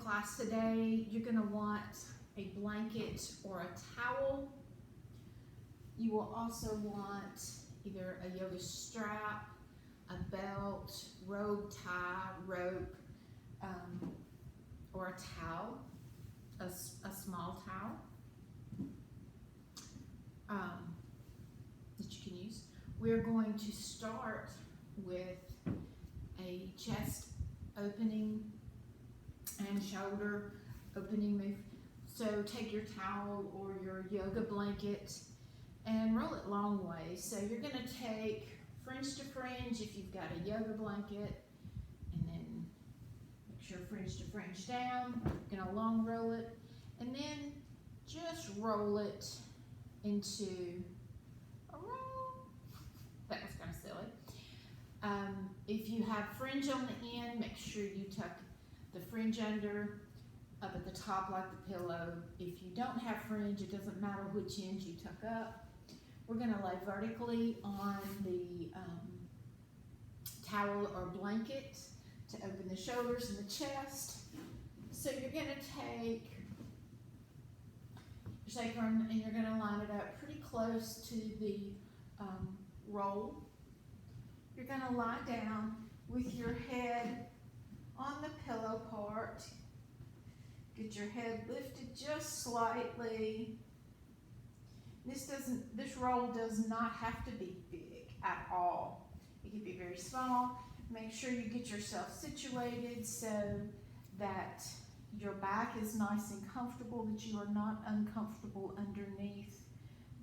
class today, you're going to want a blanket or a towel. You will also want either a yoga strap, a belt, robe tie, rope, or a towel, a small towel that you can use. We're going to start with a chest opening and shoulder opening move. So take your towel or your yoga blanket and roll it long ways. So you're going to take fringe to fringe if you've got a yoga blanket, and then make sure fringe to fringe down. You're going to long roll it, and then just roll it into a roll. That was kind of silly. If you have fringe on the end, make sure you tuck the fringe under, up at the top like the pillow. If you don't have fringe, it doesn't matter which end you tuck up. We're going to lay vertically on the towel or blanket to open the shoulders and the chest. So you're going to take your sacrum and you're going to line it up pretty close to the roll. You're going to lie down with your head on the pillow part. Get your head lifted just slightly. This roll does not have to be big at all. It can be very small. Make sure you get yourself situated so that your back is nice and comfortable, that you are not uncomfortable underneath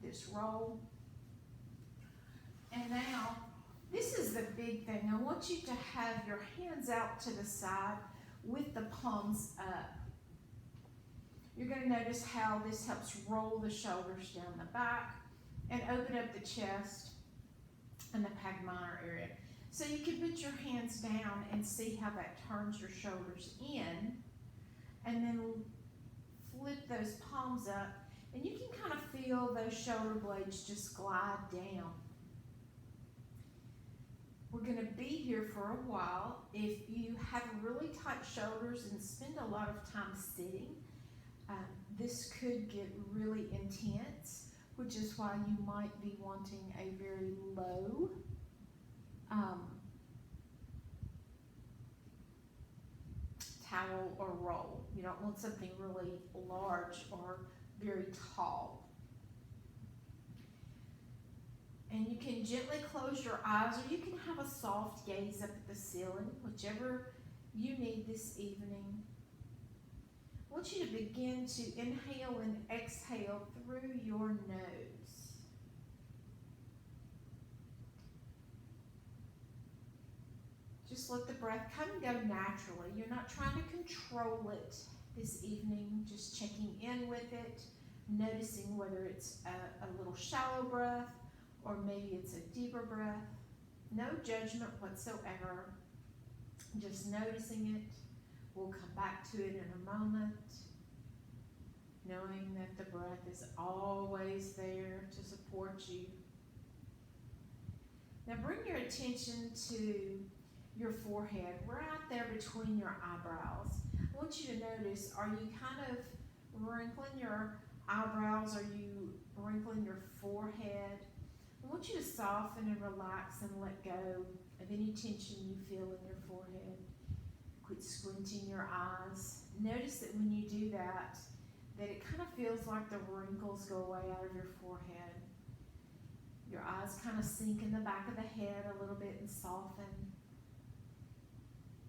this roll. And now, this is the big thing. I want you to have your hands out to the side with the palms up. You're going to notice how this helps roll the shoulders down the back and open up the chest and the pec minor area. So you can put your hands down and see how that turns your shoulders in, and then flip those palms up, and you can kind of feel those shoulder blades just glide down. We're going to be here for a while. If you have really tight shoulders and spend a lot of time sitting, this could get really intense, which is why you might be wanting a very low towel or roll. You don't want something really large or very tall. And you can gently close your eyes, or you can have a soft gaze up at the ceiling, whichever you need this evening. I want you to begin to inhale and exhale through your nose. Just let the breath come and go naturally. You're not trying to control it this evening, just checking in with it, noticing whether it's a little shallow breath or maybe it's a deeper breath. No judgment whatsoever, just noticing it. We'll come back to it in a moment, knowing that the breath is always there to support you. Now bring your attention to your forehead, right there between your eyebrows. I want you to notice, are you kind of wrinkling your eyebrows? Are you wrinkling your forehead? I want you to soften and relax and let go of any tension you feel in your forehead. Quit squinting your eyes. Notice that when you do that, that it kind of feels like the wrinkles go away out of your forehead. Your eyes kind of sink in the back of the head a little bit and soften.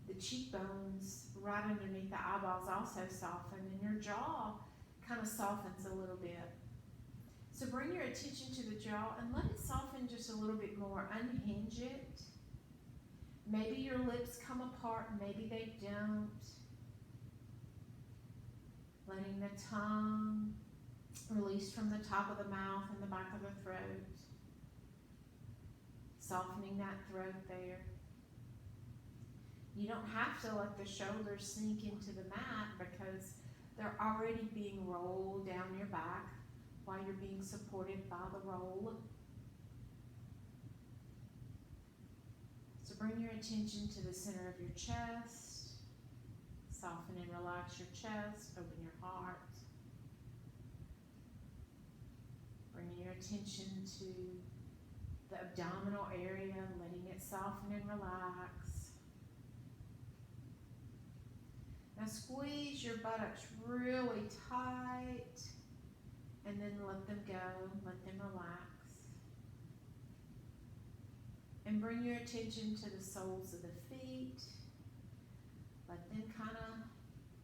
The cheekbones right underneath the eyeballs also soften, and your jaw kind of softens a little bit. So bring your attention to the jaw and let it soften just a little bit more. Unhinge it. Maybe your lips come apart, maybe they don't. Letting the tongue release from the top of the mouth and the back of the throat. Softening that throat there. You don't have to let the shoulders sink into the mat because they're already being rolled down your back while you're being supported by the roll. So bring your attention to the center of your chest. Soften and relax your chest, open your heart. Bringing your attention to the abdominal area, letting it soften and relax. Now squeeze your buttocks really tight and then let them go, let them relax. And bring your attention to the soles of the feet. Let them kind of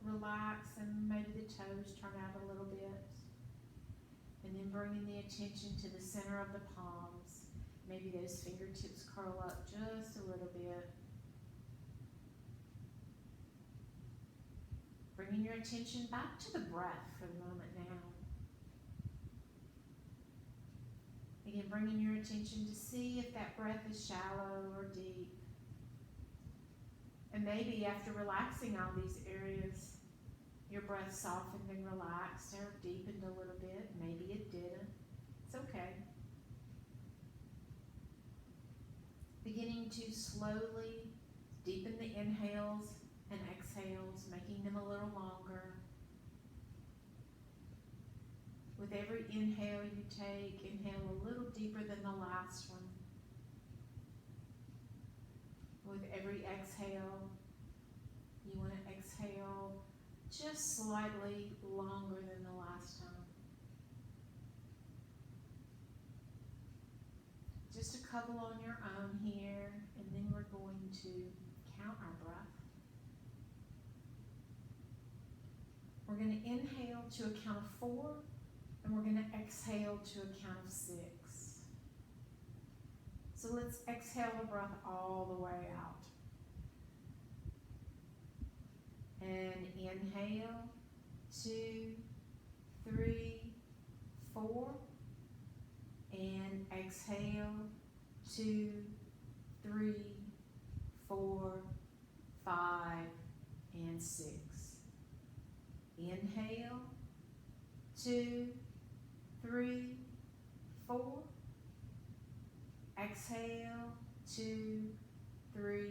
relax and maybe the toes turn out a little bit. And then bringing the attention to the center of the palms. Maybe those fingertips curl up just a little bit. Bringing your attention back to the breath for the moment now. Again, bringing your attention to see if that breath is shallow or deep. And maybe after relaxing all these areas, your breath softened and relaxed or deepened a little bit. Maybe it didn't. It's okay. Beginning to slowly deepen the inhales and exhales, making them a little longer. With every inhale you take, inhale a little deeper than the last one. With every exhale, you want to exhale just slightly longer than the last time. Just a couple on your own here, and then we're going to count our breath. We're going to inhale to a count of 4, and we're going to exhale to a count of 6. So let's exhale the breath all the way out. And inhale, 2, 3, 4. And exhale, 2, 3, 4, 5, and 6. Inhale, 2, 3, 4. Exhale, 2, 3,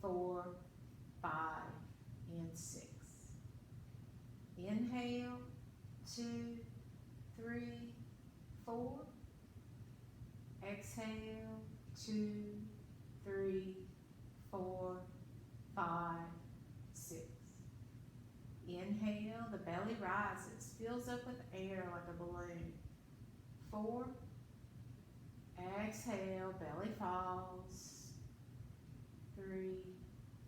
4, 5, and 6. Inhale, 2, 3, 4. Exhale, 2, 3, 4, 5, 6. Inhale, the belly rises, fills up with air like a balloon. 4. Exhale, belly falls. 3,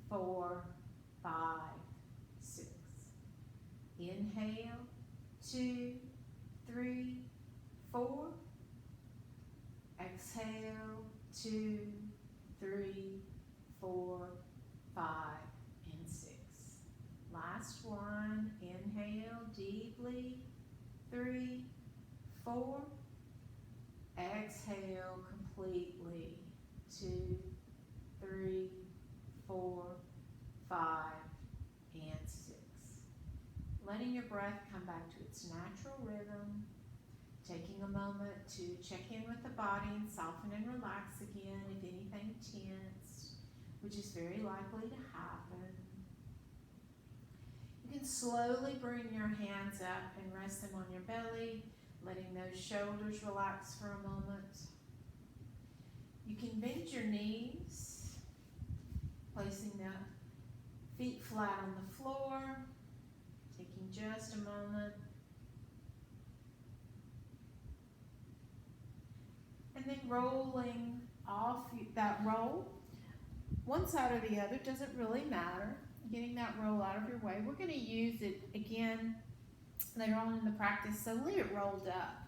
4, 5, 6. Inhale, 2, 3, 4. Exhale, 2, 3, 4, 5, and 6. Last one. Inhale deeply. 3, 4. Exhale completely. 2, 3, 4, 5, and 6. Letting your breath come back to its natural rhythm. Taking a moment to check in with the body and soften and relax again if anything tensed, which is very likely to happen. You can slowly bring your hands up and rest them on your belly, letting those shoulders relax for a moment. You can bend your knees, placing the feet flat on the floor, taking just a moment. And then rolling off that roll, one side or the other, doesn't really matter. Getting that roll out of your way. We're going to use it again later on in the practice, so leave it rolled up.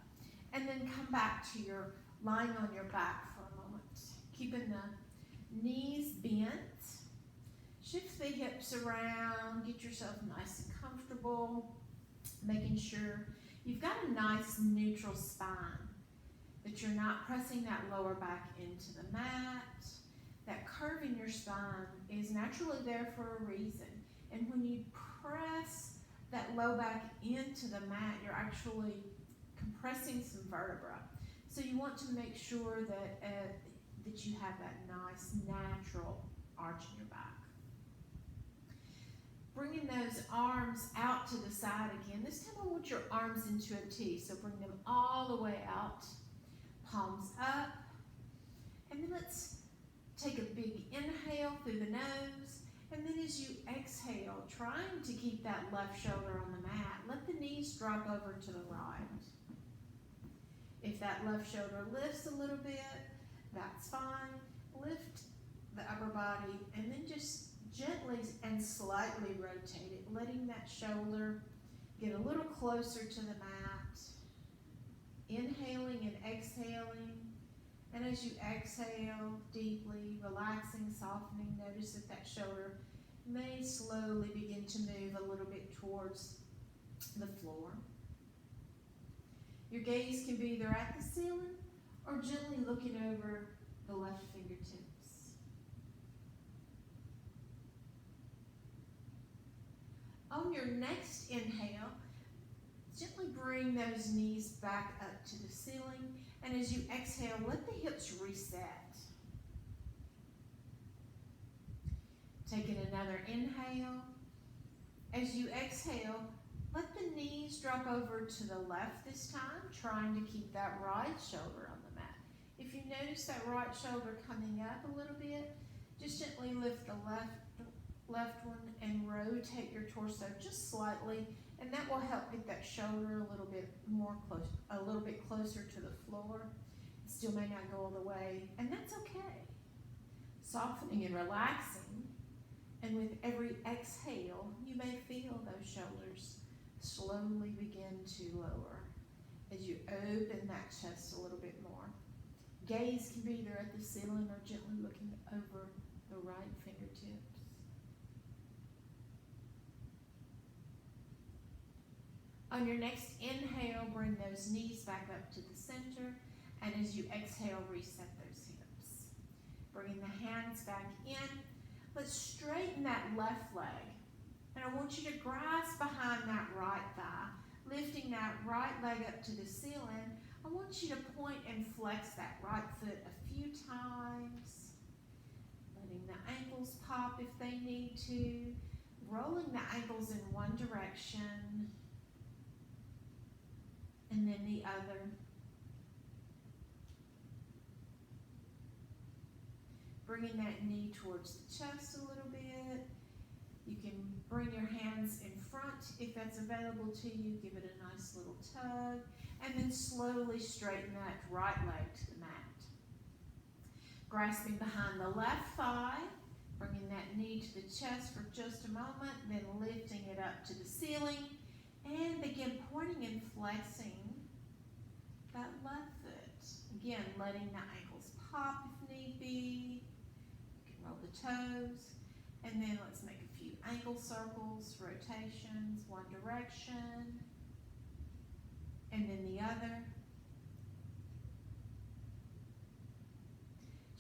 And then come back to your lying on your back for a moment. Keeping the knees bent. Shift the hips around, get yourself nice and comfortable. Making sure you've got a nice neutral spine. That you're not pressing that lower back into the mat. That curve in your spine is naturally there for a reason. And when you press that low back into the mat, you're actually compressing some vertebra. So you want to make sure that, that you have that nice natural arch in your back. Bringing those arms out to the side again. This time I want your arms into a T, so bring them all the way out, palms up. And then let's take a big inhale through the nose, and then as you exhale, trying to keep that left shoulder on the mat, let the knees drop over to the right. If that left shoulder lifts a little bit, that's fine. Lift the upper body and then just gently and slightly rotate it, letting that shoulder get a little closer to the mat. Inhaling and exhaling. And as you exhale deeply, relaxing, softening, notice that that shoulder may slowly begin to move a little bit towards the floor. Your gaze can be either at the ceiling or gently looking over the left fingertips. On your next inhale, gently bring those knees back up to the ceiling, and as you exhale, let the hips reset. Taking another inhale. As you exhale, let the knees drop over to the left this time, trying to keep that right shoulder on the mat. If you notice that right shoulder coming up a little bit, just gently lift the left one and rotate your torso just slightly, and that will help get that shoulder a little bit closer to the floor. It still may not go all the way, and that's okay. Softening and relaxing, and with every exhale, you may feel those shoulders slowly begin to lower as you open that chest a little bit more. Gaze can be either at the ceiling or gently looking over the right fingertips. On your next inhale, bring those knees back up to the center, and as you exhale, reset those hips. Bringing the hands back in, let's straighten that left leg. And I want you to grasp behind that right thigh, lifting that right leg up to the ceiling. I want you to point and flex that right foot a few times, letting the ankles pop if they need to, rolling the ankles in one direction, and then the other. Bringing that knee towards the chest a little bit. You can bring your hands in front if that's available to you. Give it a nice little tug. And then slowly straighten that right leg to the mat. Grasping behind the left thigh. Bringing that knee to the chest for just a moment. Then lifting it up to the ceiling. And begin pointing and flexing that left foot. Again, letting the ankles pop if need be. You can roll the toes. And then let's make a few ankle circles, rotations, one direction, and then the other.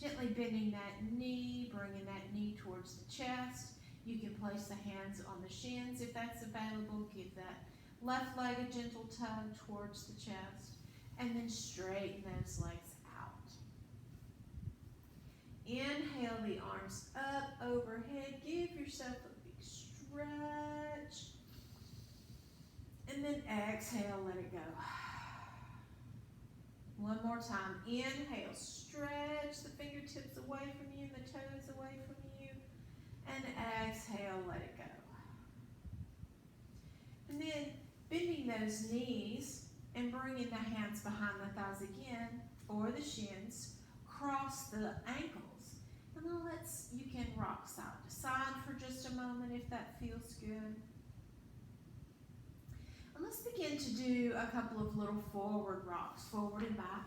Gently bending that knee, bringing that knee towards the chest. You can place the hands on the shins if that's available. Give that left leg a gentle tug towards the chest, and then straighten those legs out. Inhale the arms up overhead. Give yourself a big stretch. And then exhale, let it go. One more time. Inhale, stretch the fingertips away from you and the toes away from you. And exhale, let it go. And then bending those knees and bringing the hands behind the thighs again, or the shins, cross the ankles. And then you can rock side to side for just a moment if that feels good. And let's begin to do a couple of little forward rocks, forward and back.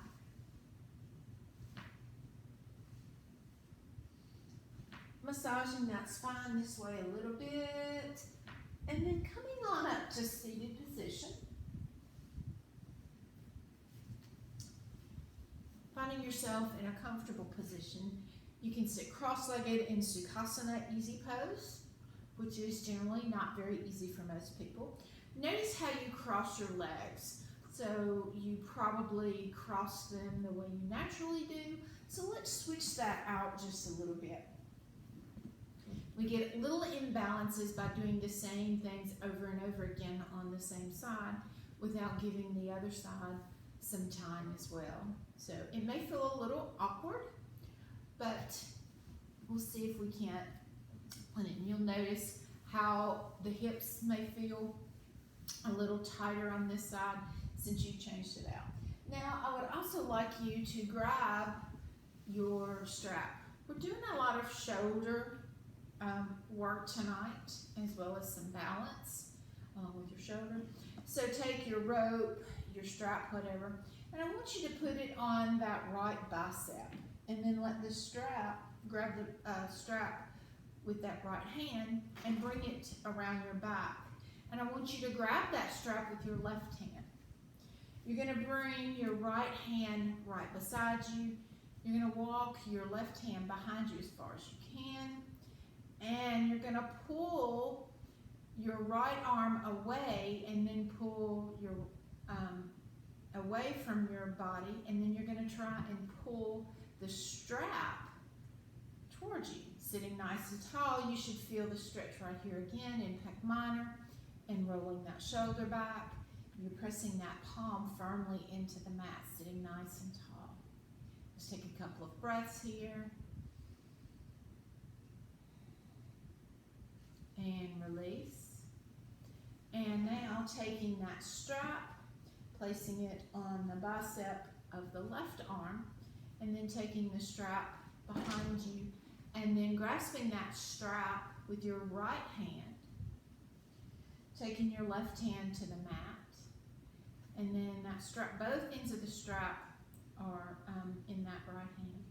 Massaging that spine this way a little bit. And then coming on up to seated position. Finding yourself in a comfortable position. You can sit cross-legged in Sukhasana easy pose, which is generally not very easy for most people. Notice how you cross your legs. So you probably cross them the way you naturally do. So let's switch that out just a little bit. We get little imbalances by doing the same things over and over again on the same side without giving the other side some time as well. So it may feel a little awkward, but we'll see if we can't put it. And you'll notice how the hips may feel a little tighter on this side since you changed it out. Now, I would also like you to grab your strap. We're doing a lot of shoulder work tonight, as well as some balance with your shoulder. So take your rope, your strap, whatever, and I want you to put it on that right bicep, and then let the strap, grab the strap with that right hand and bring it around your back. And I want you to grab that strap with your left hand. You're going to bring your right hand right beside you. You're going to walk your left hand behind you as far as you can. And you're going to pull your right arm away and then pull your away from your body. And then you're going to try and pull the strap towards you. Sitting nice and tall, you should feel the stretch right here again in pec minor and rolling that shoulder back. You're pressing that palm firmly into the mat, sitting nice and tall. Let's take a couple of breaths here. And release. And now taking that strap, placing it on the bicep of the left arm, and then taking the strap behind you, and then grasping that strap with your right hand, taking your left hand to the mat, and then that strap, both ends of the strap are in that right hand.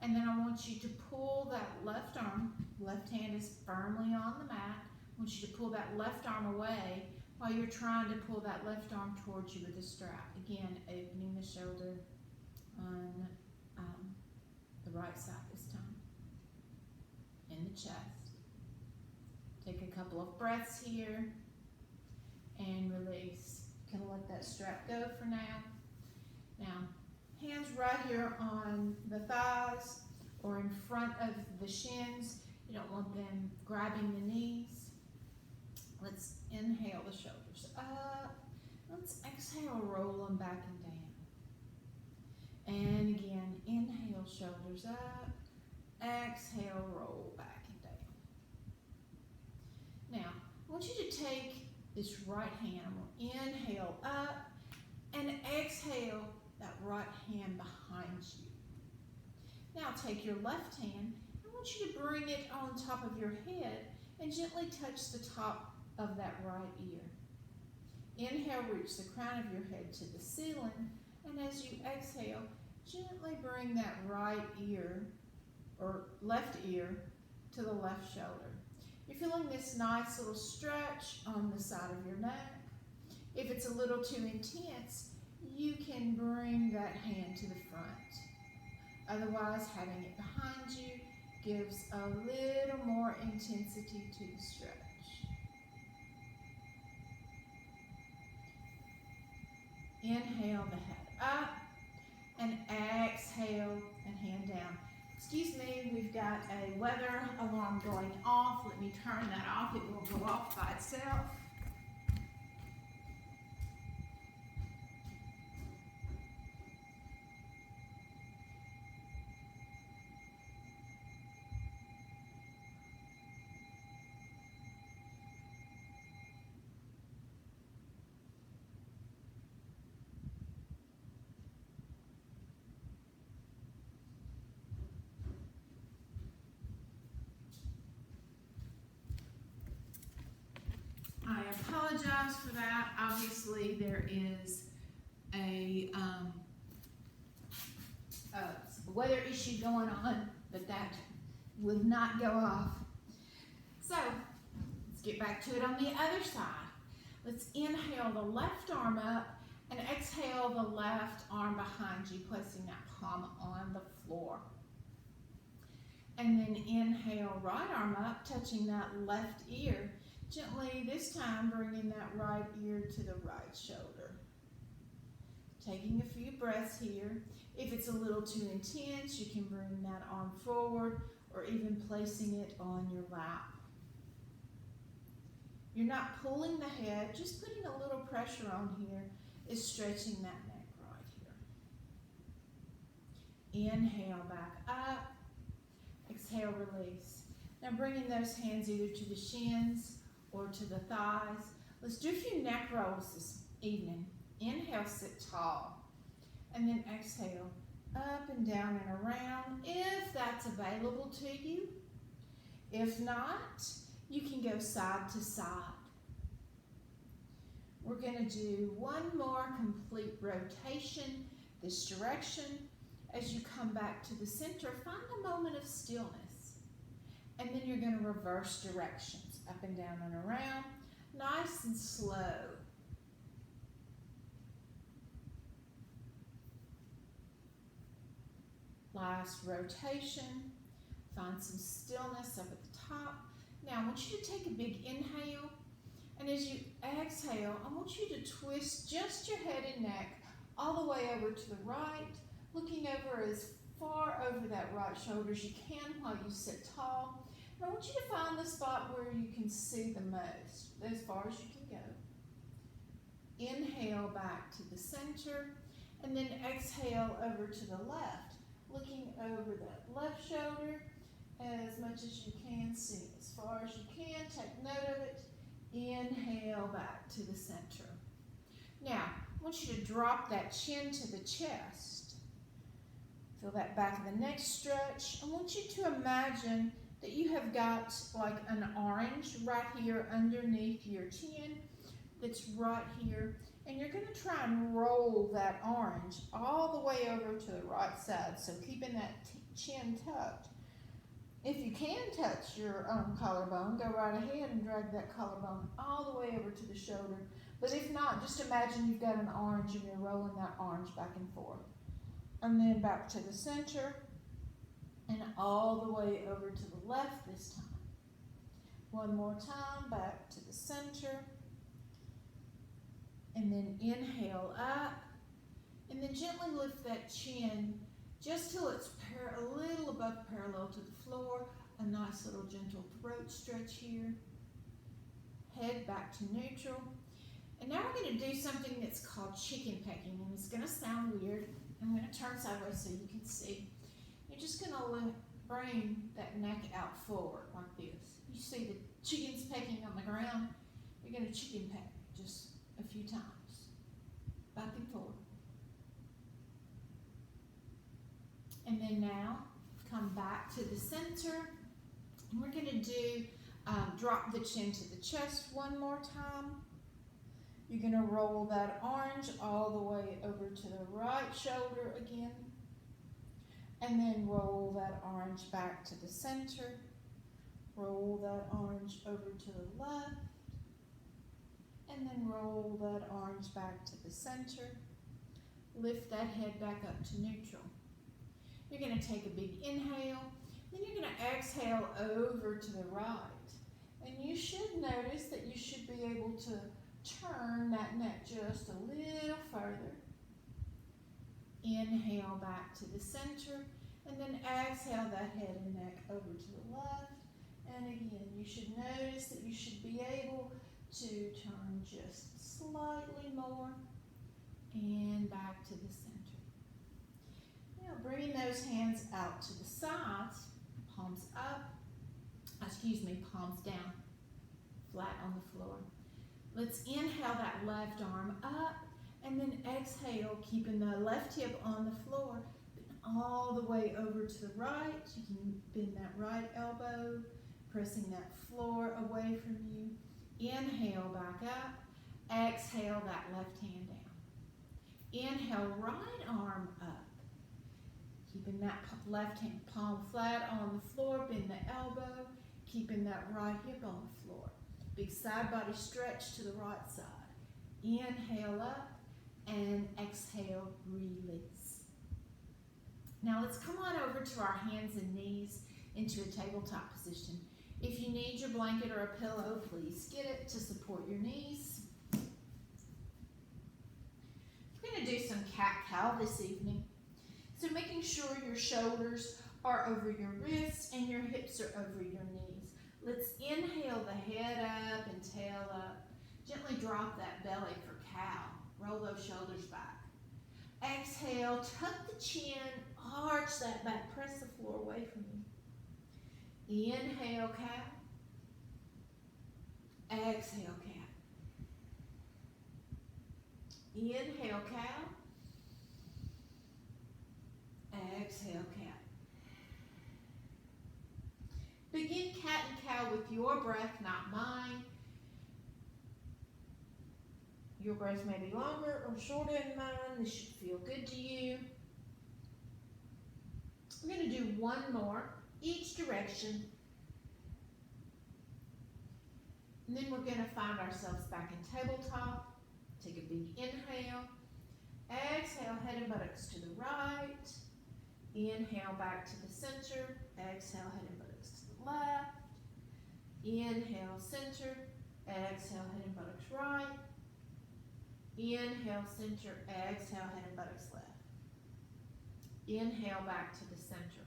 And then I want you to pull that left arm, left hand is firmly on the mat. I want you to pull that left arm away while you're trying to pull that left arm towards you with the strap. Again, opening the shoulder on the right side this time. In the chest. Take a couple of breaths here and release. Gonna let that strap go for now. Now, hands right here on the thighs or in front of the shins. You don't want them grabbing the knees. Let's inhale the shoulders up. Let's exhale, roll them back and down. And again, inhale, shoulders up. Exhale, roll back and down. Now, I want you to take this right hand. We'll inhale up and exhale that right hand behind you. Now take your left hand. I want you to bring it on top of your head and gently touch the top of that right ear. Inhale, reach the crown of your head to the ceiling, and as you exhale, gently bring that right ear or left ear to the left shoulder. You're feeling this nice little stretch on the side of your neck. If it's a little too intense, you can bring that hand to the front. Otherwise, having it behind you gives a little more intensity to the stretch. Inhale the head up and exhale and hand down. Excuse me, we've got a weather alarm going off. Let me turn that off. It will go off by itself. I apologize for that. Obviously, there is a weather issue going on, but that would not go off. So, let's get back to it on the other side. Let's inhale the left arm up and exhale the left arm behind you, placing that palm on the floor. And then inhale, right arm up, touching that left ear. Gently, this time, bringing that right ear to the right shoulder. Taking a few breaths here. If it's a little too intense, you can bring that arm forward or even placing it on your lap. You're not pulling the head, just putting a little pressure on here is stretching that neck right here. Inhale back up, exhale, release. Now bringing those hands either to the shins or to the thighs. Let's do a few neck rolls this evening. Inhale, sit tall, and then exhale, up and down and around, if that's available to you. If not, you can go side to side. We're going to do one more complete rotation this direction. As you come back to the center, find a moment of stillness. And then you're going to reverse directions, up and down and around, nice and slow. Last rotation, find some stillness up at the top. Now I want you to take a big inhale, and as you exhale, I want you to twist just your head and neck all the way over to the right, looking over as far over that right shoulder as you can while you sit tall. And I want you to find the spot where you can see the most, as far as you can go. Inhale back to the center, and then exhale over to the left, looking over that left shoulder as much as you can see, as far as you can. Take note of it. Inhale back to the center. Now, I want you to drop that chin to the chest. Feel that back of the neck stretch. I want you to imagine that you have got like an orange right here underneath your chin that's right here. And you're going to try and roll that orange all the way over to the right side. So keeping that chin tucked. If you can touch your collarbone, go right ahead and drag that collarbone all the way over to the shoulder. But if not, just imagine you've got an orange and you're rolling that orange back and forth. And then back to the center and all the way over to the left this time. One more time, back to the center. And then inhale up. And then gently lift that chin just till it's a little above parallel to the floor. A nice little gentle throat stretch here. Head back to neutral. And now we're going to do something that's called chicken pecking. And it's going to sound weird. I'm going to turn sideways so you can see. You're just going to bring that neck out forward like this. You see the chickens pecking on the ground. You're going to chicken peck just a few times. Back and forth. And then now, come back to the center. And we're going to do, drop the chin to the chest one more time. You're going to roll that orange all the way over to the right shoulder again. And then roll that orange back to the center. Roll that orange over to the left. And then roll that orange back to the center. Lift that head back up to neutral. You're going to take a big inhale, then you're going to exhale over to the right. And you should notice that you should be able to turn that neck just a little further. Inhale back to the center, and then exhale that head and neck over to the left. And again, you should notice that you should be able to turn just slightly more and back to the center. Now bringing those hands out to the sides, palms up, palms down, flat on the floor. Let's inhale that left arm up and then exhale, keeping the left hip on the floor, all the way over to the right. You can bend that right elbow, pressing that floor away from you. Inhale back up, exhale that left hand down. Inhale, right arm up. Keeping that left hand palm flat on the floor, bend the elbow, keeping that right hip on the floor. Big side body stretch to the right side. Inhale up and exhale, release. Now let's come on over to our hands and knees into a tabletop position. If you need your blanket or a pillow, please get it to support your knees. We're going to do some cat-cow this evening. So making sure your shoulders are over your wrists and your hips are over your knees. Let's inhale the head up and tail up. Gently drop that belly for cow. Roll those shoulders back. Exhale, tuck the chin, arch that back, press the floor away from you. Inhale, cow. Exhale, cat. Inhale, cow. Exhale, cat. Begin cat and cow with your breath, not mine. Your breath may be longer or shorter than mine. This should feel good to you. We're going to do one more, each direction. And then we're going to find ourselves back in tabletop. Take a big inhale. Exhale, head and buttocks to the right. Inhale back to the center. Exhale, head and buttocks to the left. Inhale, center. Exhale, head and buttocks right. Inhale, center. Exhale, head and buttocks left. Inhale back to the center.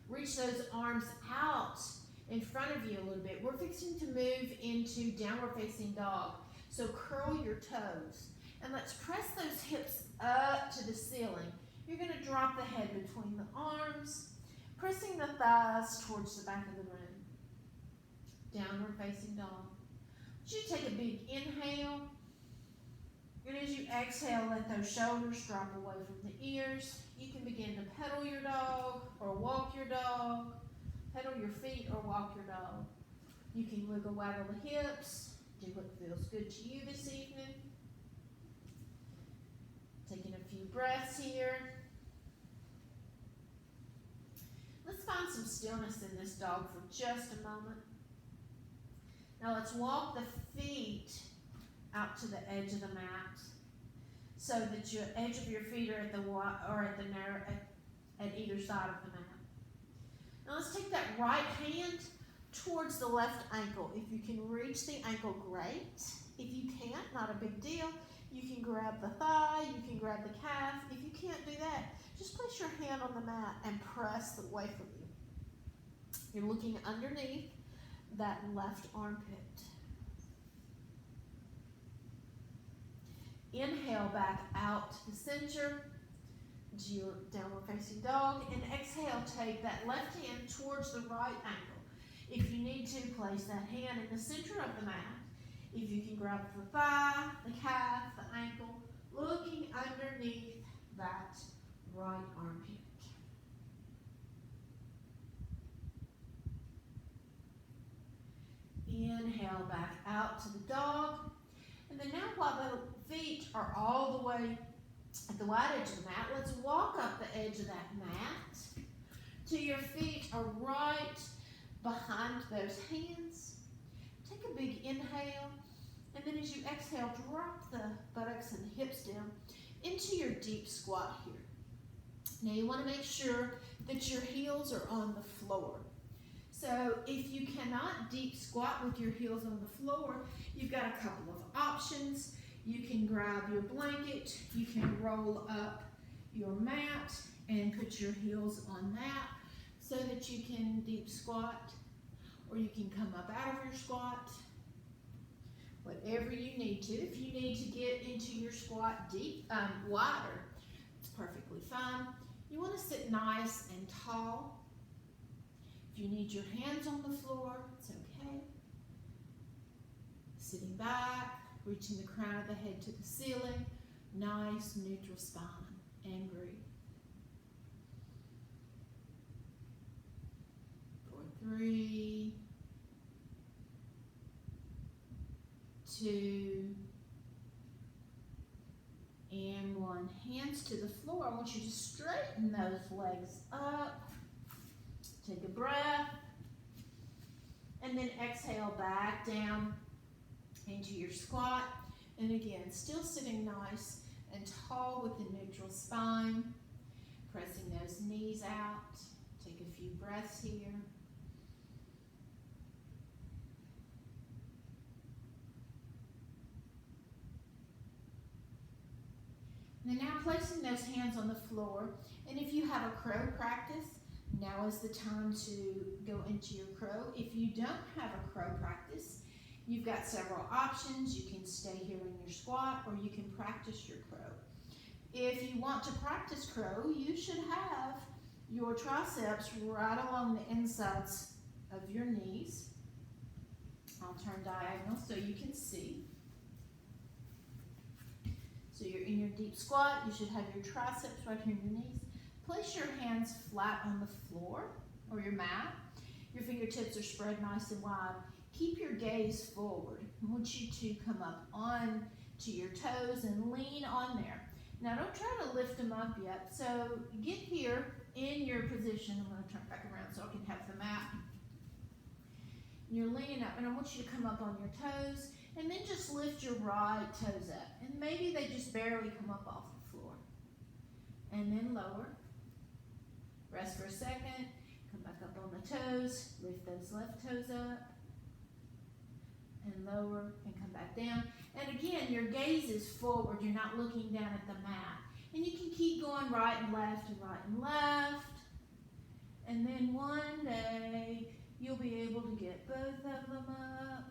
Reach those arms out in front of you a little bit. We're fixing to move into downward facing dog. So curl your toes. And let's press those hips up to the ceiling. You're going to drop the head between the arms, pressing the thighs towards the back of the room. Downward facing dog. You take a big inhale. And as you exhale, let those shoulders drop away from the ears. You can begin to pedal your dog or walk your dog. Pedal your feet or walk your dog. You can wiggle waggle the hips. Do what feels good to you this evening. Taking a few breaths here. Let's find some stillness in this dog for just a moment. Now let's walk the feet out to the edge of the mat so that your edge of your feet are at the narrow at either side of the mat. Now let's take that right hand towards the left ankle. If you can reach the ankle, great. If you can't, not a big deal. You can grab the thigh, you can grab the calf. If you can't do that, just place your hand on the mat and press away from you. You're looking underneath that left armpit. Inhale back out to the center, to your downward facing dog, and exhale, take that left hand towards the right ankle. If you need to, place that hand in the center of the mat. If you can grab the thigh, the calf, the ankle, looking underneath that right armpit. Inhale back out to the dog. And then now while the feet are all the way at the wide edge of the mat, let's walk up the edge of that mat till your feet are right behind those hands. Take a big inhale, and then as you exhale, drop the buttocks and the hips down into your deep squat here. Now you want to make sure that your heels are on the floor. So if you cannot deep squat with your heels on the floor, you've got a couple of options. You can grab your blanket, you can roll up your mat and put your heels on that so that you can deep squat, or you can come up out of your squat, whatever you need to. If you need to get into your squat wider, it's perfectly fine. You want to sit nice and tall. If you need your hands on the floor, it's okay. Sitting back, reaching the crown of the head to the ceiling, nice neutral spine, and breathe. 4, 3, 2, and 1. Hands to the floor. I want you to straighten those legs up. Take a breath, and then exhale back down into your squat. And again, still sitting nice and tall with the neutral spine, pressing those knees out. Take a few breaths here. And now placing those hands on the floor, and if you have a crow practice, now is the time to go into your crow. If you don't have a crow practice, you've got several options. You can stay here in your squat, or you can practice your crow. If you want to practice crow, you should have your triceps right along the insides of your knees. I'll turn diagonal so you can see. So you're in your deep squat, you should have your triceps right here in your knees. Place your hands flat on the floor or your mat. Your fingertips are spread nice and wide. Keep your gaze forward. I want you to come up on to your toes and lean on there. Now don't try to lift them up yet. So get here in your position. I'm going to turn back around so I can have the mat. You're leaning up, and I want you to come up on your toes, and then just lift your right toes up. And maybe they just barely come up off the floor. And then lower. Rest for a second. Come back up on the toes. Lift those left toes up. And lower, and come back down. And again, your gaze is forward. You're not looking down at the mat. And you can keep going right and left and right and left. And then one day, you'll be able to get both of them up.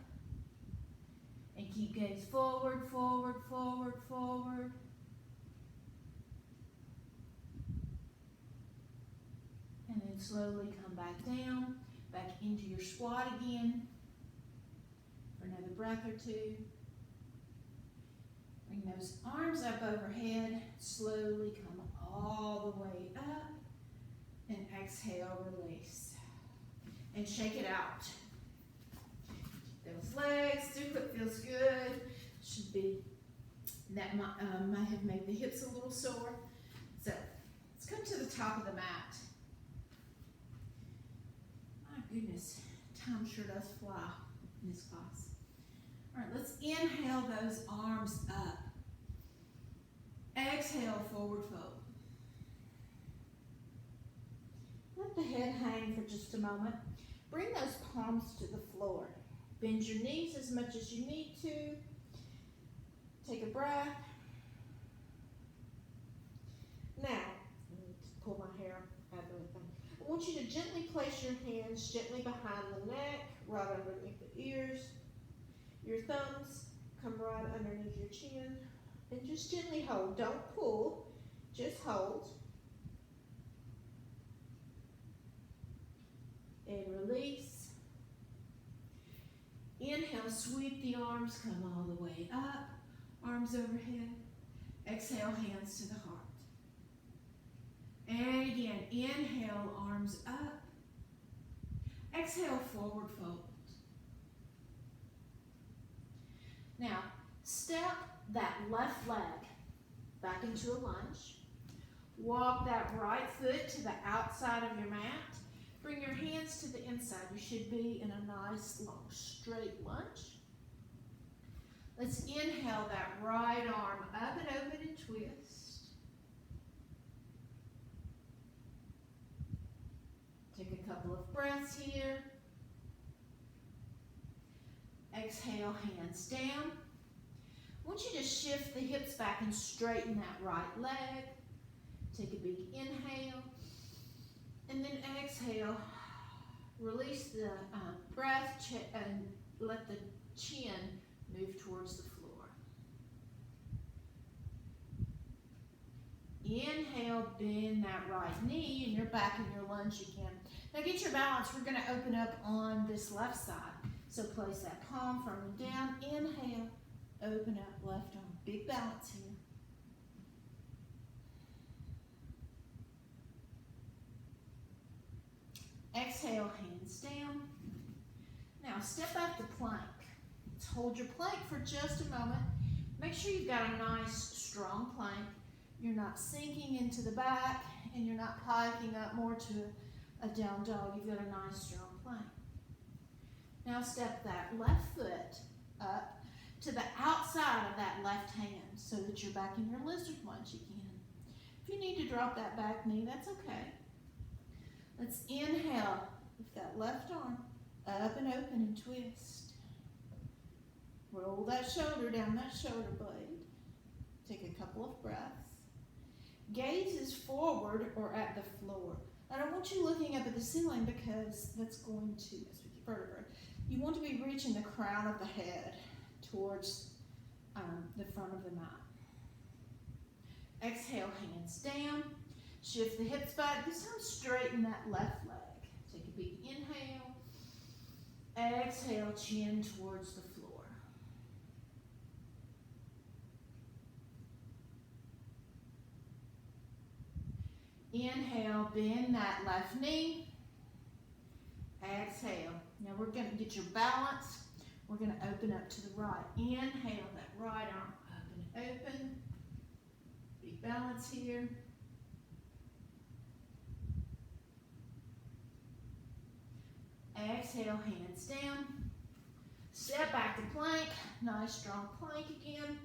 And keep gaze forward, forward, forward, forward. And then slowly come back down, back into your squat again for another breath or two. Bring those arms up overhead, slowly come all the way up, and exhale, release. And shake it out. Those legs, see if it feels good. Should be, that might have made the hips a little sore. So let's come to the top of the mat. My goodness, time sure does fly in this class. All right, let's inhale those arms up. Exhale, forward fold. Let the head hang for just a moment. Bring those palms to the floor. Bend your knees as much as you need to. Take a breath. Now, I need to pull my hair out of everything. I want you to gently place your hands gently behind the neck, right underneath the ears. Your thumbs come right underneath your chin. And just gently hold. Don't pull, just hold. And release. Inhale, sweep the arms, come all the way up. Arms overhead. Exhale, hands to the heart. And again, inhale, arms up. Exhale, forward fold. Now, step that left leg back into a lunge. Walk that right foot to the outside of your mat. Bring your hands to the inside. You should be in a nice, long, straight lunge. Let's inhale that right arm up and open and twist. Take a couple of breaths here. Exhale, hands down. I want you to shift the hips back and straighten that right leg. Take a big inhale. And then exhale. Release the breath and let the chin move towards the floor. Inhale, bend that right knee, and you're back in your lunge again. Now get your balance. We're going to open up on this left side. So place that palm firmly down. Inhale, open up, left arm. Big balance here. Exhale, hands down. Now step back to plank. Let's hold your plank for just a moment. Make sure you've got a nice, strong plank. You're not sinking into the back, and you're not piking up more to a down dog. You've got a nice, strong plank. Now step that left foot up to the outside of that left hand so that you're back in your lizard lunge again. If you need to drop that back knee, that's okay. Let's inhale with that left arm up and open and twist. Roll that shoulder down that shoulder blade. Take a couple of breaths. gaze is forward or at the floor. I don't want you looking up at the ceiling because that's going to mess with your vertebrae. You want to be reaching the crown of the head towards the front of the mat. Exhale, hands down. Shift the hips back. This time straighten that left leg. Take a big inhale. Exhale, chin towards the floor. Inhale, bend that left knee. Exhale. Now we're going to get your balance. We're going to open up to the right. Inhale, that right arm open. Big balance here. Exhale, hands down. Step back to plank. Nice strong plank again.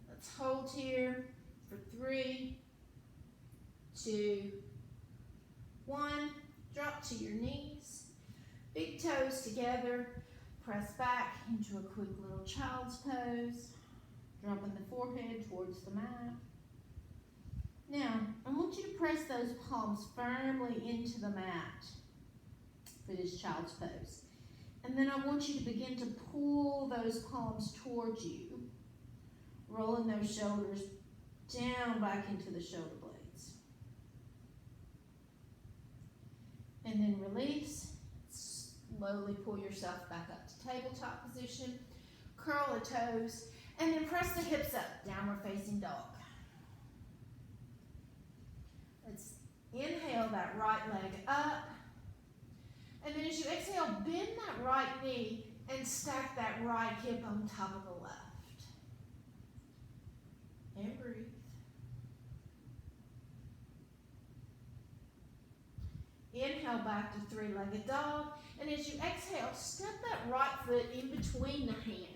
Let's hold here for 3, 2, 1. Drop to your knees. Big toes together. Press back into a quick little child's pose. Dropping the forehead towards the mat. Now, I want you to press those palms firmly into the mat for this child's pose. And then I want you to begin to pull those palms towards you, rolling those shoulders down back into the shoulder blades. And then release. Slowly pull yourself back up to tabletop position. Curl the toes. And then press the hips up, downward facing dog. Let's inhale that right leg up. And then as you exhale, bend that right knee and stack that right hip on top of the left. And breathe. Inhale back to three-legged dog. And as you exhale, step that right foot in between the hands.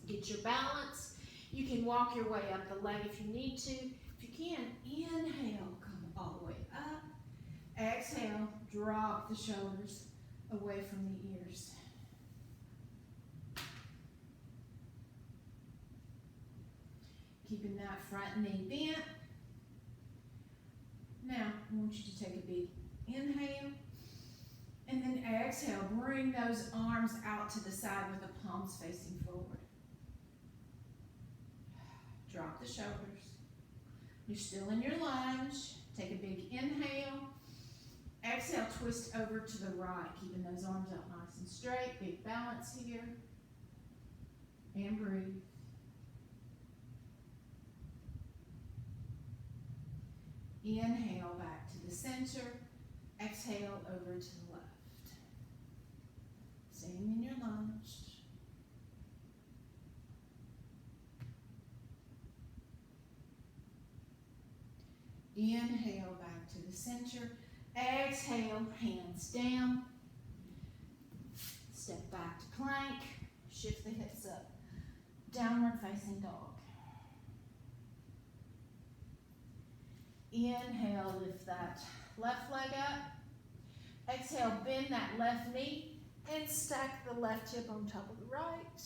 Get your balance. You can walk your way up the leg if you need to. If you can, inhale, come all the way up. Exhale, drop the shoulders away from the ears. Keeping that front knee bent. Now, I want you to take a big inhale. And then exhale, bring those arms out to the side with the palms facing forward. Drop the shoulders. You're still in your lunge. Take a big inhale. Exhale, twist over to the right, keeping those arms out nice and straight. Big balance here. And breathe. Inhale back to the center. Exhale over to the left. Staying in your lunge. Inhale back to the center. Exhale, hands down. Step back to plank. Shift the hips up. Downward facing dog. Inhale, lift that left leg up. Exhale, bend that left knee and stack the left hip on top of the right.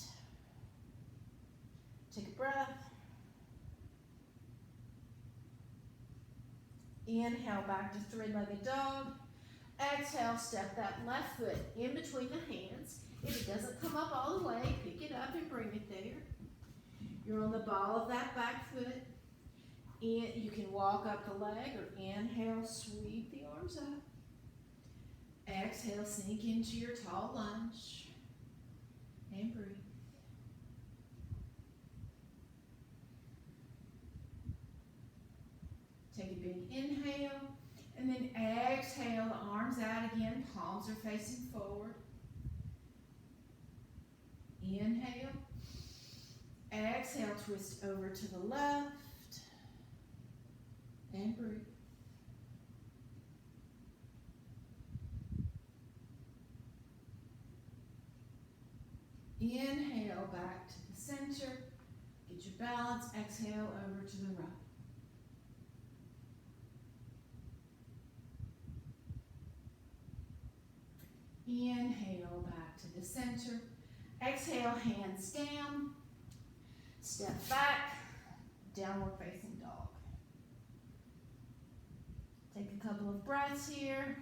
Take a breath. Inhale back to three-legged dog. Exhale, step that left foot in between the hands. If it doesn't come up all the way, pick it up and bring it there. You're on the ball of that back foot. You can walk up the leg or inhale, sweep the arms up. Exhale, sink into your tall lunge. And breathe. Take a big inhale, and then exhale, the arms out again, palms are facing forward. Inhale. Exhale, twist over to the left. And breathe. Inhale back to the center. Get your balance. Exhale over to the right. Inhale back to the center. Exhale, hands down. Step back. Downward facing dog. couple of breaths here.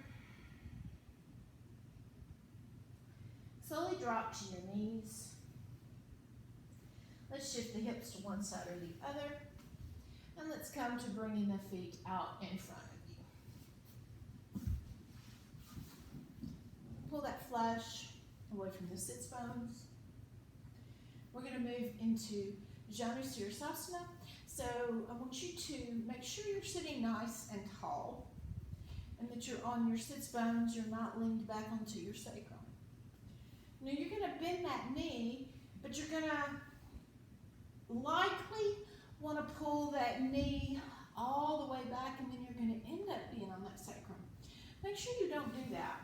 Slowly drop to your knees. Let's shift the hips to one side or the other. And let's come to bringing the feet out in front of you. Pull that flush away from the sits bones. We're going to move into Janu Sirsasana. So I want you to make sure you're sitting nice and tall and that you're on your sits bones, you're not leaned back onto your sacrum. Now you're going to bend that knee, but you're going to likely want to pull that knee all the way back, and then you're going to end up being on that sacrum. Make sure you don't do that.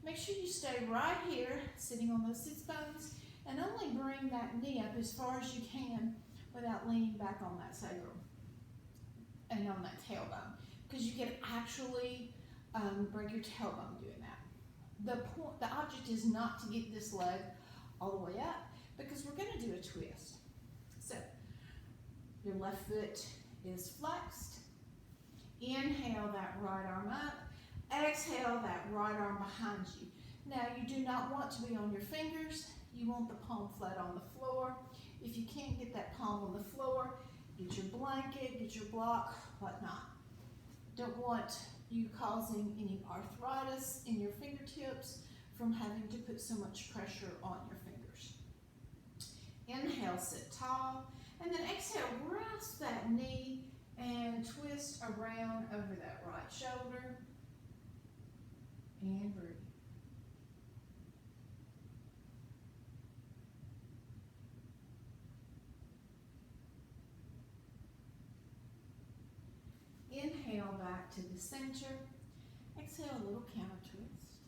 Make sure you stay right here, sitting on those sits bones, and only bring that knee up as far as you can without leaning back on that sacrum and on that tailbone, because you can actually break your tailbone doing that. The object is not to get this leg all the way up, because we're going to do a twist. So your left foot is flexed. Inhale that right arm up. Exhale that right arm behind you. Now you do not want to be on your fingers. You want the palm flat on the floor. If you can't get that palm on the floor, get your blanket, get your block, whatnot. Don't want you causing any arthritis in your fingertips from having to put so much pressure on your fingers. Inhale, sit tall, and then exhale, grasp that knee and twist around over that right shoulder and breathe. Inhale back to the center. Exhale, a little counter twist.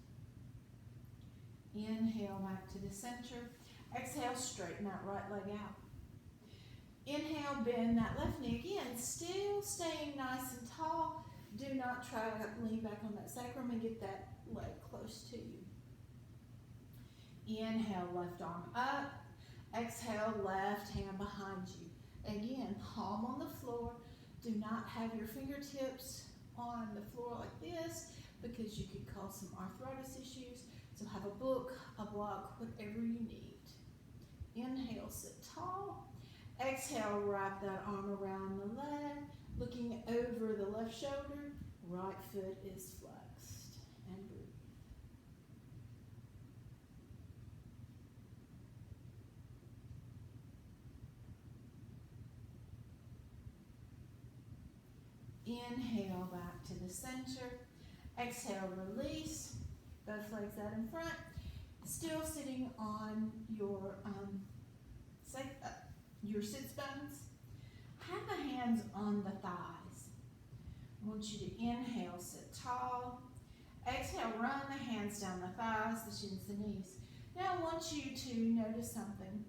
Inhale back to the center. Exhale, straighten that right leg out. Inhale, bend that left knee again, still staying nice and tall. Do not try to lean back on that sacrum and get that leg close to you. Inhale, left arm up. Exhale, left hand behind you. Again, palm on the floor. Do not have your fingertips on the floor like this, because you could cause some arthritis issues. So have a book, a block, whatever you need. Inhale, sit tall. Exhale, wrap that arm around the leg, looking over the left shoulder. Right foot is flexed, and breathe. Inhale back to the center. Exhale, release. Both legs out in front. Still sitting on your sits bones. Have the hands on the thighs. I want you to inhale, sit tall. Exhale, run the hands down the thighs, the shins, the knees. Now I want you to notice something.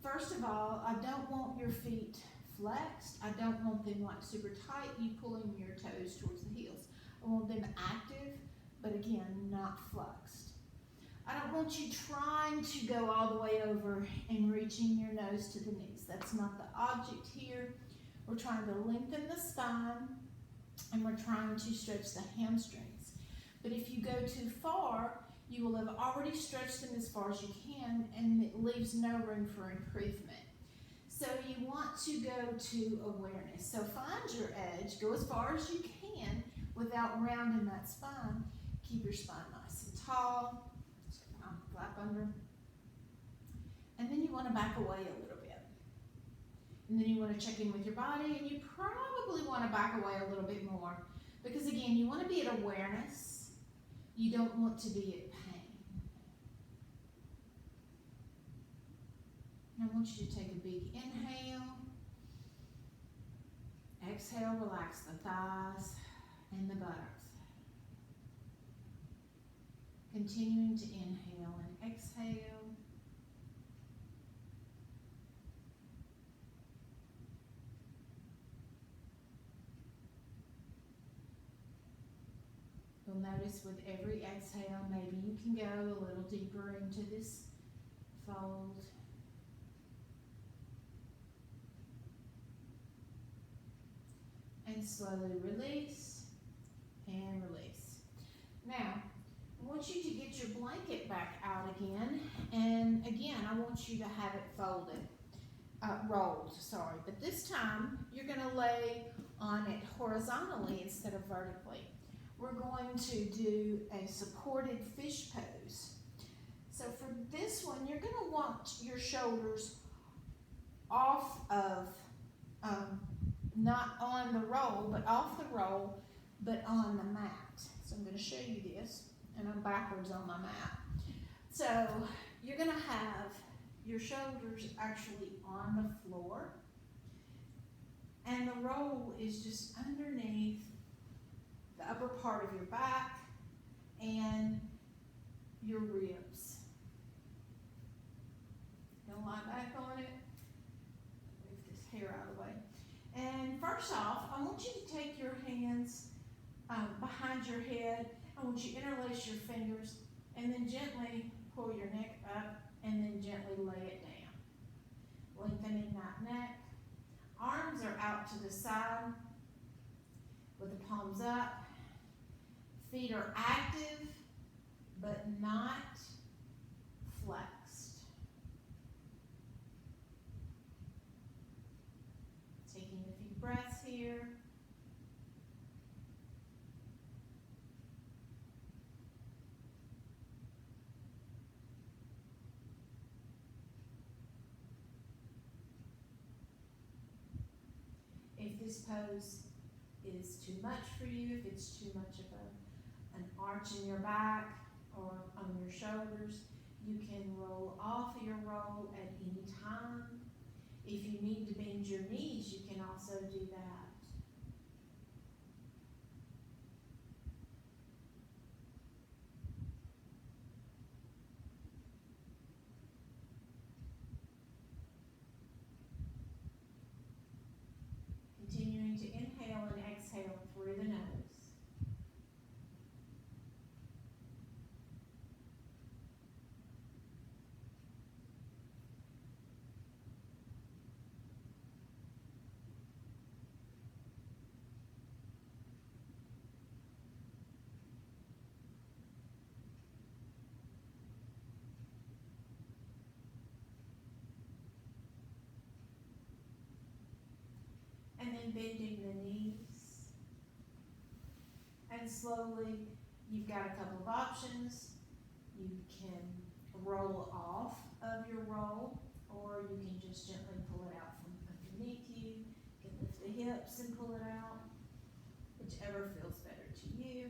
First of all, I don't want your feet flexed. I don't want them like super tight, you pulling your toes towards the heels. I want them active, but again, not flexed. I don't want you trying to go all the way over and reaching your nose to the knees. That's not the object here. We're trying to lengthen the spine, and we're trying to stretch the hamstrings. But if you go too far, you will have already stretched them as far as you can, and it leaves no room for improvement. So you want to go to awareness. So find your edge, go as far as you can without rounding that spine. Keep your spine nice and tall. Flap under. And then you want to back away a little bit. And then you want to check in with your body, and you probably want to back away a little bit more, because again, you want to be at awareness. You don't want to be at pain. And I want you to take a big inhale. Exhale, relax the thighs and the buttocks. Continuing to inhale and exhale. You'll notice with every exhale, maybe you can go a little deeper into this fold. And slowly release and release. Now, I want you to get your blanket back out again, and again, I want you to have it folded, rolled, sorry. But this time, you're gonna lay on it horizontally instead of vertically. We're going to do a supported fish pose. So for this one, you're gonna want your shoulders off of, not on the roll, but off the roll, but on the mat. So I'm gonna show you this, and I'm backwards on my mat. So you're gonna have your shoulders actually on the floor, and the roll is just underneath the upper part of your back and your ribs. Gonna lie back on it, move this hair out of the way. And first off, I want you to take your hands behind your head. I want you to interlace your fingers and then gently pull your neck up and then gently lay it down. Lengthening that neck. Arms are out to the side with the palms up. Feet are active but not flexed. Taking a few breaths here. If this pose is too much for you, if it's too much of an arch in your back or on your shoulders, you can roll off your roll at any time. If you need to bend your knees, you can also do that. Continuing to inhale and exhale through the nose. And then bending the knees. And slowly, you've got a couple of options. You can roll off of your roll, or you can just gently pull it out from underneath you. You can lift the hips and pull it out, whichever feels better to you.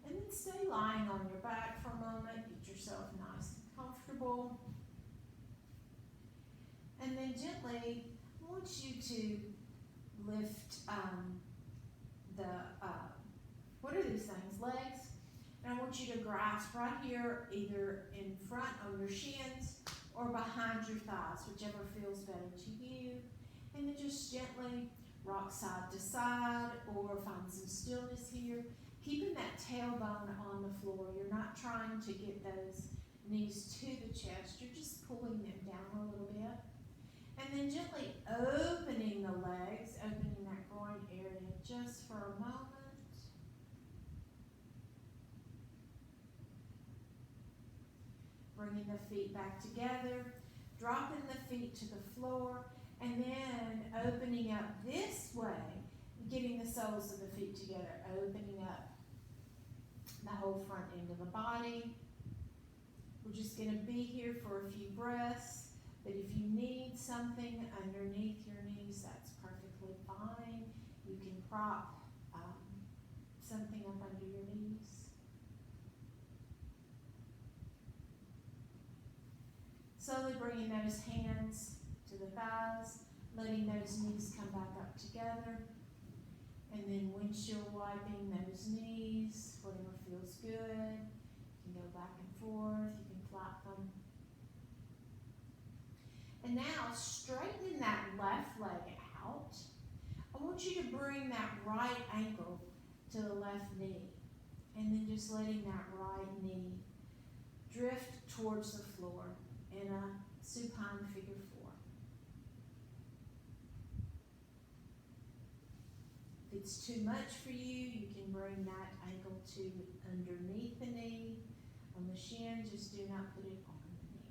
And then stay lying on your back for a moment. Get yourself nice and comfortable. And then gently, I want you to lift what are these things? Legs. And I want you to grasp right here, either in front on your shins or behind your thighs, whichever feels better to you. And then just gently rock side to side or find some stillness here. Keeping that tailbone on the floor. You're not trying to get those knees to the chest. You're just pulling them down a little bit. And then gently opening the legs, opening that groin area just for a moment. Bringing the feet back together, dropping the feet to the floor, and then opening up this way, getting the soles of the feet together, opening up the whole front end of the body. We're just going to be here for a few breaths. But if you need something underneath your knees, that's perfectly fine. You can prop something up under your knees. Slowly bringing those hands to the thighs, letting those knees come back up together. And then windshield wiping those knees, whatever feels good. You can go back and forth, you can flap them. And now, straightening that left leg out, I want you to bring that right ankle to the left knee. And then just letting that right knee drift towards the floor in a supine figure 4. If it's too much for you, you can bring that ankle to underneath the knee. On the shin, just do not put it on the knee.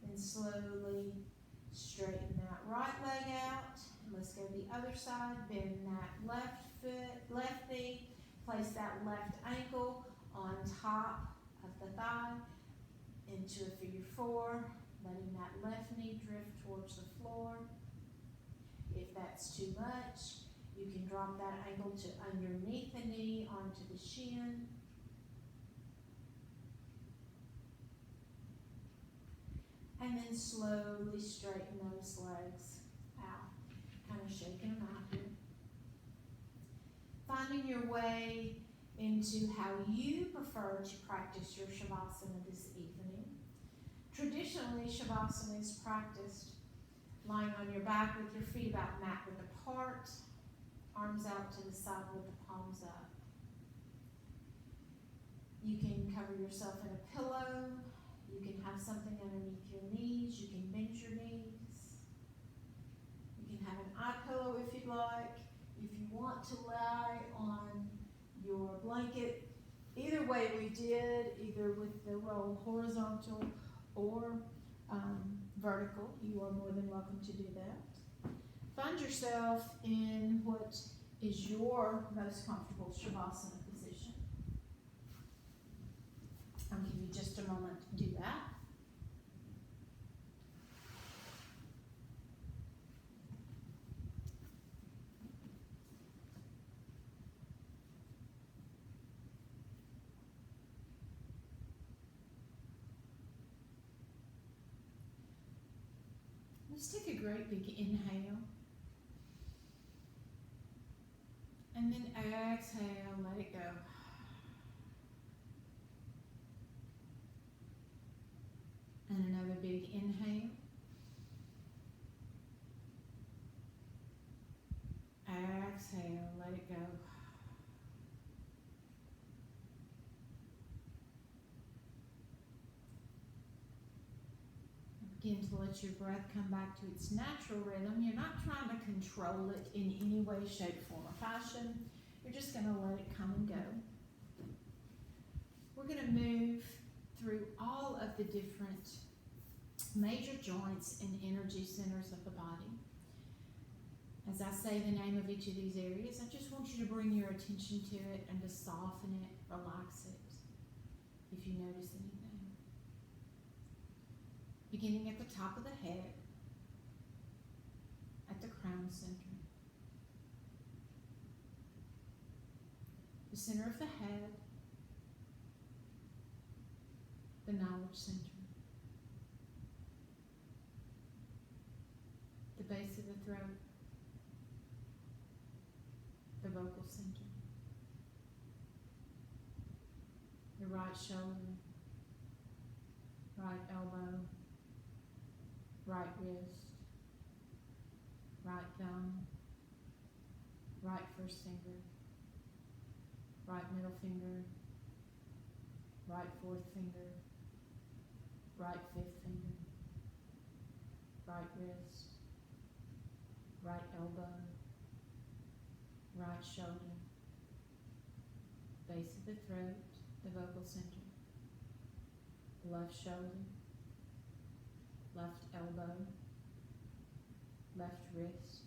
Then slowly straighten that right leg out. Let's go the other side. Bend that left knee. Place that left ankle on top of the thigh into a figure four, letting that left knee drift towards the floor. If that's too much, you can drop that ankle to underneath the knee onto the shin. And then slowly straighten those legs out, kind of shaking them out here. Finding your way into how you prefer to practice your Shavasana this evening. Traditionally, Shavasana is practiced lying on your back with your feet about mat width apart, arms out to the side with the palms up. You can cover yourself in a pillow. You can have something underneath your knees. You can bend your knees. You can have an eye pillow if you'd like. If you want to lie on your blanket, either way we did, either with the roll horizontal or vertical, you are more than welcome to do that. Find yourself in what is your most comfortable Shavasana position. I'll give you just a moment to do that. Let's take a great big inhale. And then exhale, let it go. And another big inhale. Exhale, let it go. Begin to let your breath come back to its natural rhythm. You're not trying to control it in any way, shape, form, or fashion. You're just going to let it come and go. We're going to move through all of the different major joints and energy centers of the body. As I say the name of each of these areas, I just want you to bring your attention to it and to soften it, relax it, if you notice anything. Beginning at the top of the head, at the crown center, the center of the head, the knowledge center, the base of the throat, the vocal center, the right shoulder, right elbow, right wrist, right thumb, right first finger, right middle finger, right fourth finger, right fifth finger, right wrist, right elbow, right shoulder, base of the throat, the vocal center, left shoulder, left elbow, left wrist,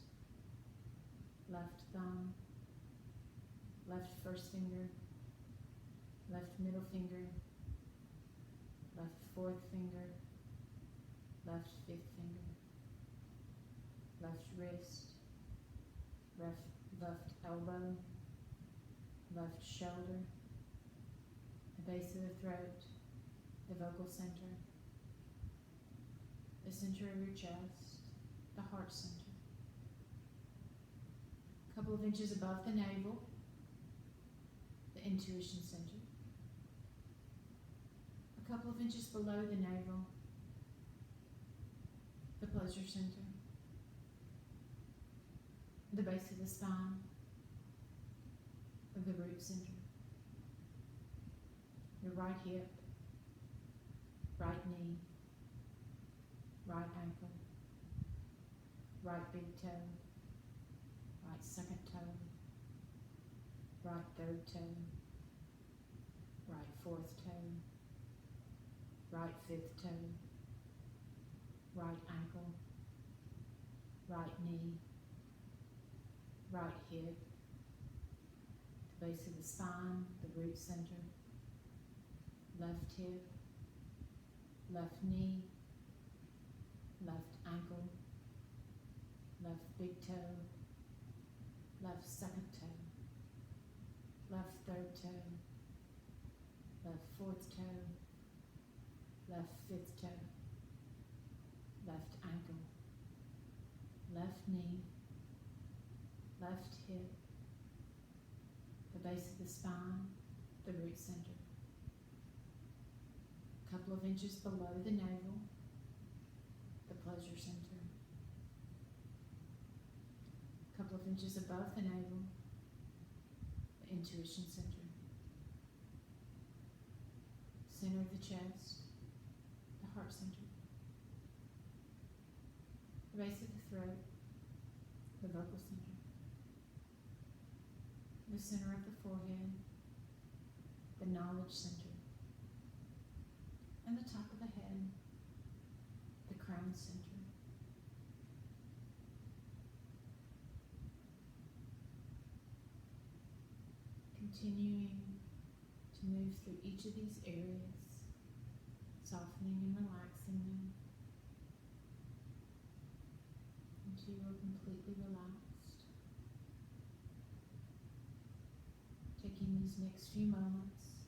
left thumb, left first finger, left middle finger, left fourth finger, left fifth finger, left wrist, left elbow, left shoulder, the base of the throat, the vocal center, the center of your chest, the heart center. A couple of inches above the navel, the intuition center. A couple of inches below the navel, the pleasure center. The base of the spine, the root center. Your right hip, right knee, right ankle, right big toe, right second third toe, right fourth toe, right fifth toe, right ankle, right knee, right hip, the base of the spine, the root center, left hip, left knee, left ankle, left big toe, left second toe, left third toe, left fourth toe, left fifth toe, left ankle, left knee, left hip, the base of the spine, the root center. A couple of inches below the navel, the pleasure center. A couple of inches above the navel, the intuition center. Center of the chest, the heart center. The base of the throat, the vocal center. The center of the forehead, the knowledge center. And the top of the head, the crown center. Continuing to move through each of these areas, softening and relaxing them until you are completely relaxed. Taking these next few moments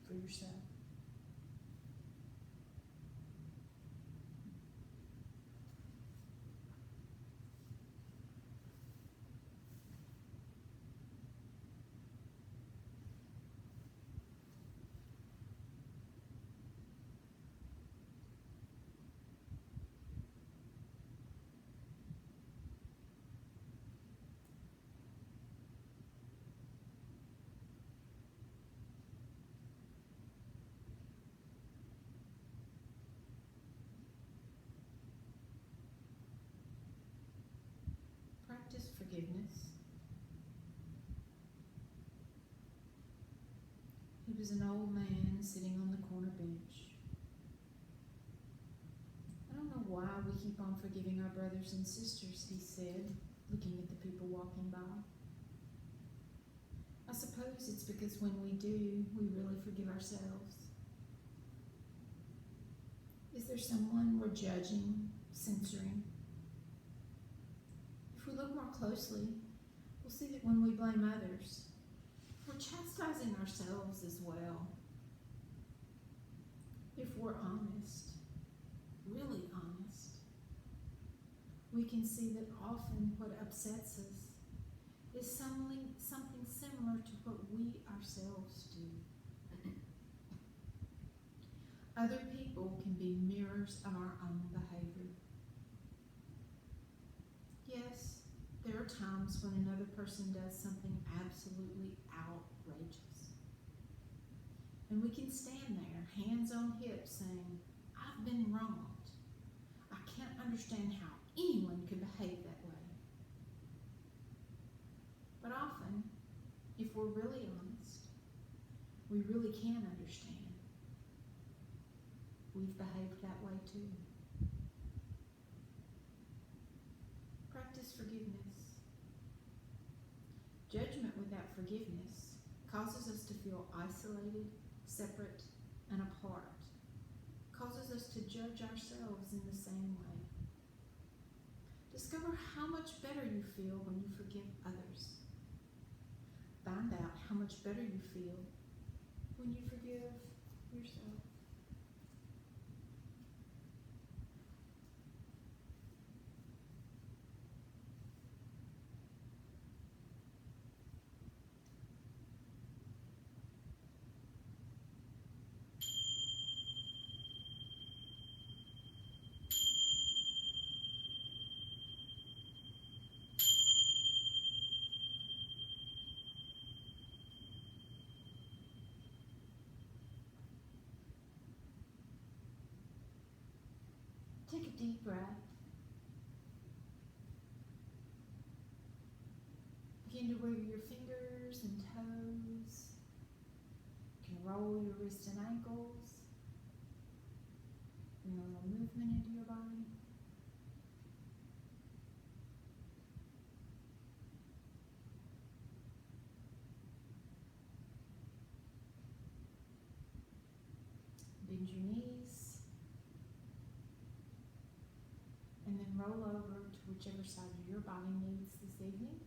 for yourself. Practice forgiveness. He was an old man sitting on the corner bench. I don't know why we keep on forgiving our brothers and sisters, he said, looking at the people walking by. I suppose it's because when we do, we really forgive ourselves. Is there someone we're judging, censoring? If we look more closely, we'll see that when we blame others, we're chastising ourselves as well. If we're honest, really honest, we can see that often what upsets us is something similar to what we ourselves do. Other people can be mirrors of our own behavior. Yes, there are times when another person does something absolutely outrageous. And we can stand there, hands on hips, saying, I've been wronged. I can't understand how anyone could behave that way. But often, if we're really honest, we really can understand. We've behaved that way too. Practice forgiveness. Judgment without forgiveness causes us to feel isolated, separate, and apart. Causes us to judge ourselves in the same way. Discover how much better you feel when you forgive others. Find out how much better you feel when you forgive yourself. Take a deep breath. Begin to wiggle your fingers and toes. You can roll your wrists and ankles. Bring a little movement into your body. Bend your knees. And then roll over to whichever side of your body needs this evening.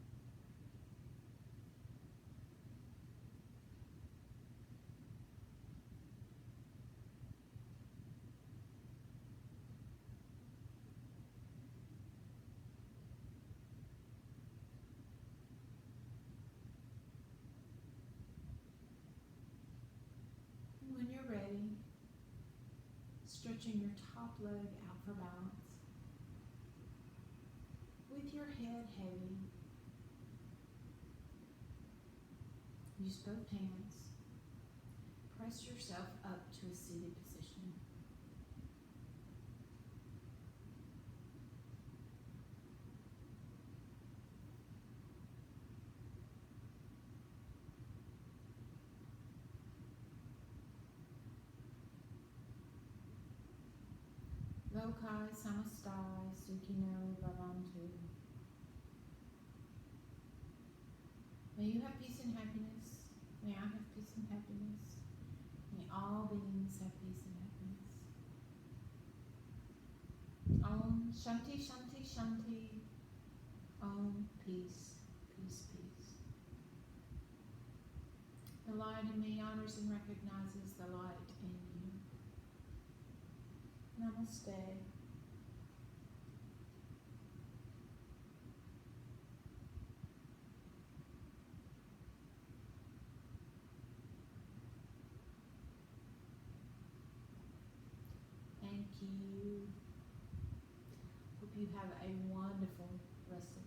And when you're ready, stretching your top leg out for balance. With your head heavy, use both hands. Press yourself up to a seated position. Lokai Samastai Sukhino Bhavantu. May you have peace and happiness. May I have peace and happiness. May all beings have peace and happiness. Om Shanti Shanti Shanti. Om Peace, Peace, Peace. The light in me honors and recognizes the light in you. Namaste. Thank you. Hope you have a wonderful rest of